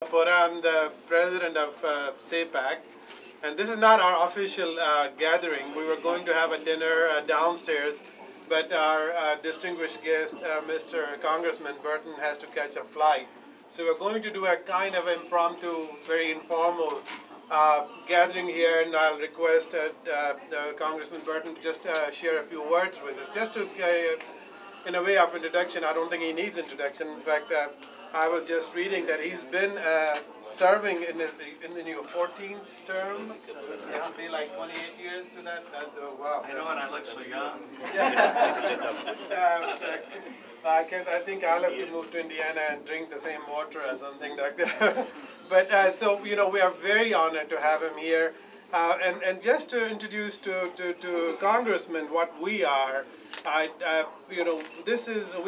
I'm the president of Sept, and this is not our official gathering. We were going to have a dinner downstairs, but our distinguished guest, Mr. Congressman Burton, has to catch a flight. So we're going to do a kind of impromptu, very informal gathering here, and I'll request Congressman Burton to just share a few words with us, just to in a way of introduction. I don't think he needs introduction. In fact, I was just reading that he's been serving in the new 14th term. It will be like 28 years to that. Wow. I know, and I look so young. I think I'll have to move to Indiana and drink the same water or something like that. But so we are very honored to have him here. And just to introduce to Congressman what we are, we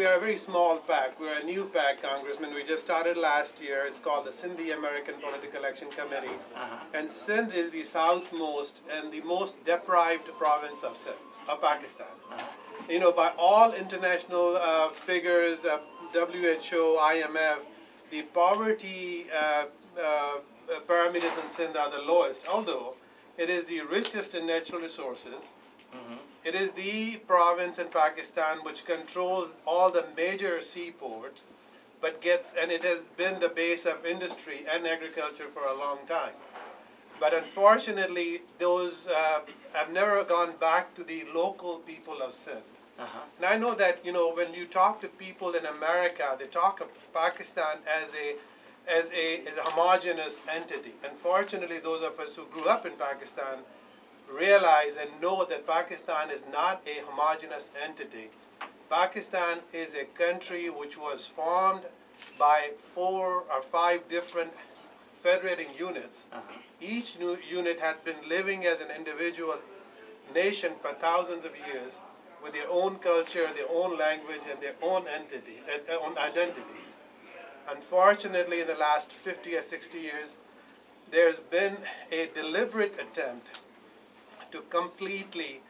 are a very small PAC. We're a new PAC, Congressman. We just started last year. It's called the Sindhi American Political Action Committee. And Sindh is the southmost and the most deprived province of Pakistan. By all international figures, WHO, IMF, the poverty parameters in Sindh are the lowest, although it is the richest in natural resources. It is the province in Pakistan which controls all the major seaports, and it has been the base of industry and agriculture for a long time. But unfortunately, those have never gone back to the local people of Sindh. And I know that when you talk to people in America, they talk of Pakistan as a homogeneous entity. Unfortunately, those of us who grew up in Pakistan realize and know that Pakistan is not a homogeneous entity. Pakistan is a country which was formed by 4 or 5 different federating units. Each new unit had been living as an individual nation for thousands of years with their own culture, their own language, and their own own identities. Unfortunately, in the last 50 or 60 years, there's been a deliberate attempt to completely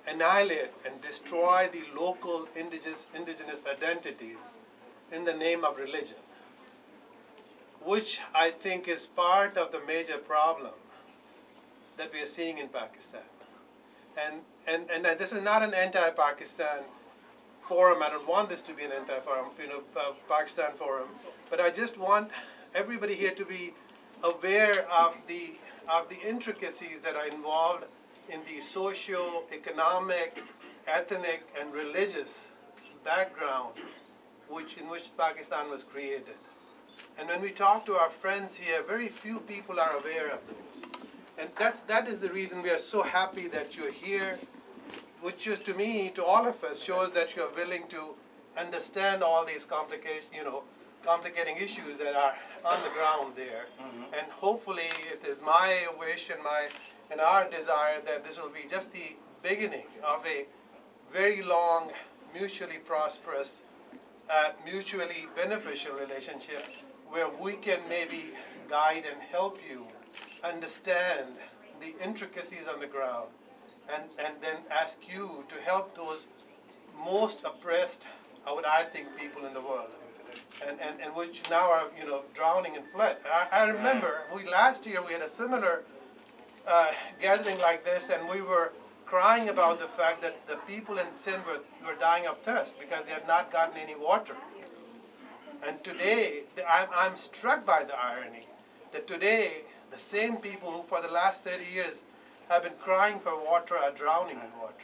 annihilate and destroy the local indigenous identities in the name of religion, which I think is part of the major problem that we are seeing in Pakistan. And this is not an anti-Pakistan forum. I don't want this to be an Pakistan forum, but I just want everybody here to be aware of the intricacies that are involved in the socio-economic, ethnic, and religious background in which Pakistan was created. And when we talk to our friends here, very few people are aware of those. And that is the reason we are so happy that you're here, which is, to me, to all of us, shows that you're willing to understand all these complicating issues that are on the ground there. And hopefully it is my wish and our desire that this will be just the beginning of a very long, mutually prosperous, mutually beneficial relationship where we can maybe guide and help you understand the intricacies on the ground and then ask you to help those most oppressed, I think, people in the world, and which now are drowning in flood. I remember last year we had a similar gathering like this, and we were crying about the fact that the people in Sindh were dying of thirst because they had not gotten any water. And today, I'm struck by the irony that today the same people who for the last 30 years have been crying for water are drowning in water.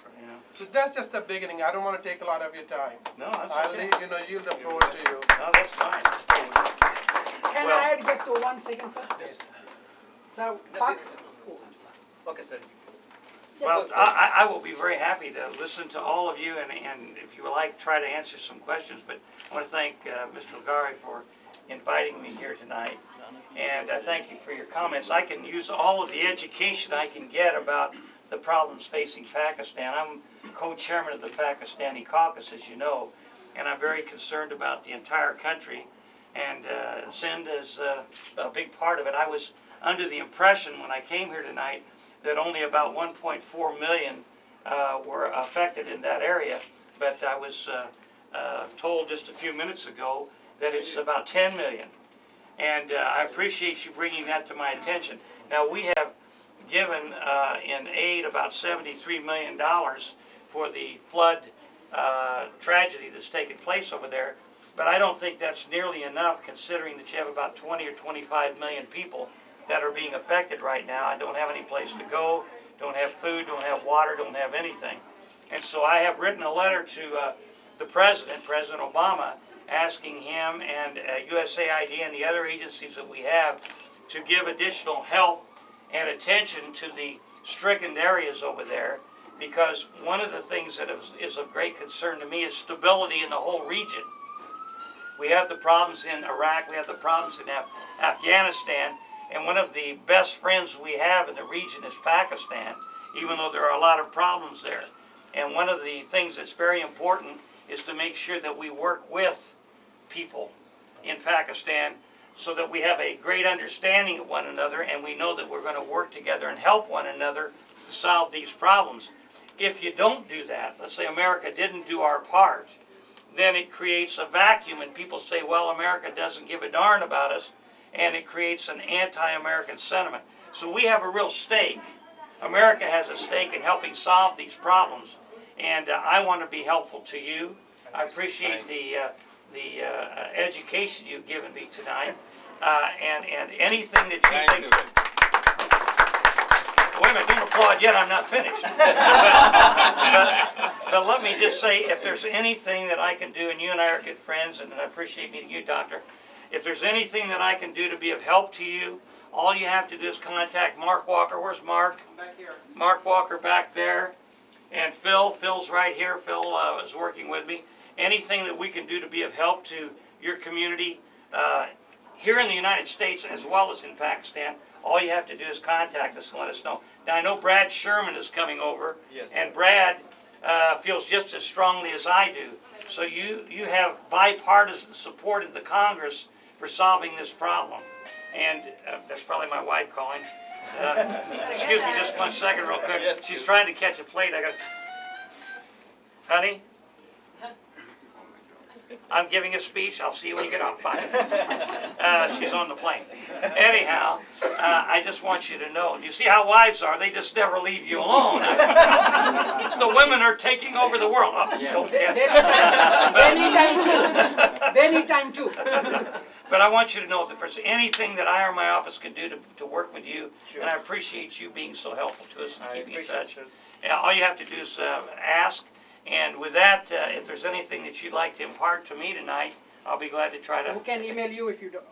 So that's just the beginning. I don't want to take a lot of your time. No, that's I'll okay. yield the floor to you. No, that's fine. Can I add just 1 second, sir? Yes. So, Okay, sir. Well, I will be very happy to listen to all of you, and if you would like, try to answer some questions. But I want to thank Mr. Lagari for inviting me here tonight, and I thank you for your comments. I can use all of the education I can get about the problems facing Pakistan. I'm co-chairman of the Pakistani caucus, as you know, and I'm very concerned about the entire country, and Sindh is a big part of it. I was under the impression when I came here tonight that only about 1.4 million were affected in that area, but I was told just a few minutes ago that it's about 10 million. And I appreciate you bringing that to my attention. Now, we have given in aid about $73 million for the flood tragedy that's taken place over there. But I don't think that's nearly enough, considering that you have about 20 or 25 million people that are being affected right now and don't have any place to go, don't have food, don't have water, don't have anything. And so I have written a letter to the President, President Obama, asking him and USAID and the other agencies that we have to give additional help and attention to the stricken areas over there, because one of the things that is of great concern to me is stability in the whole region. We have the problems in Iraq, we have the problems in Afghanistan, and one of the best friends we have in the region is Pakistan, even though there are a lot of problems there. And one of the things that's very important is to make sure that we work with people in Pakistan so that we have a great understanding of one another, and we know that we're going to work together and help one another to solve these problems. If you don't do that, let's say America didn't do our part, then it creates a vacuum, and people say, well, America doesn't give a darn about us, and it creates an anti-American sentiment. So we have a real stake. America has a stake in helping solve these problems, and I want to be helpful to you. I appreciate the education you've given me tonight, and anything that you think. Wait a minute, don't applaud yet, I'm not finished. But let me just say, if there's anything that I can do, and you and I are good friends, and I appreciate meeting you, Doctor, if there's anything that I can do to be of help to you, all you have to do is contact Mark Walker. Where's Mark? Back here. Mark Walker back there. And Phil's right here. Phil is working with me. Anything that we can do to be of help to your community here in the United States as well as in Pakistan, all you have to do is contact us and let us know. Now, I know Brad Sherman is coming over, Yes, and Brad feels just as strongly as I do. So you have bipartisan support in the Congress for solving this problem. And that's probably my wife calling. Excuse me just 1 second real quick. Yes, She's trying to catch a plate. I got. Honey? I'm giving a speech. I'll see you when you get off. Bye. She's on the plane. Anyhow, I just want you to know. You see how wives are? They just never leave you alone. The women are taking over the world. Oh, don't get They need time too. They need time too. But I want you to know that if there's anything that I or my office can do to work with you, Sure. and I appreciate you being so helpful to us and I keeping in appreciate touch. it. And all you have to do is ask. And with that, if there's anything that you'd like to impart to me tonight, I'll be glad to try to. Who can email you if you don't?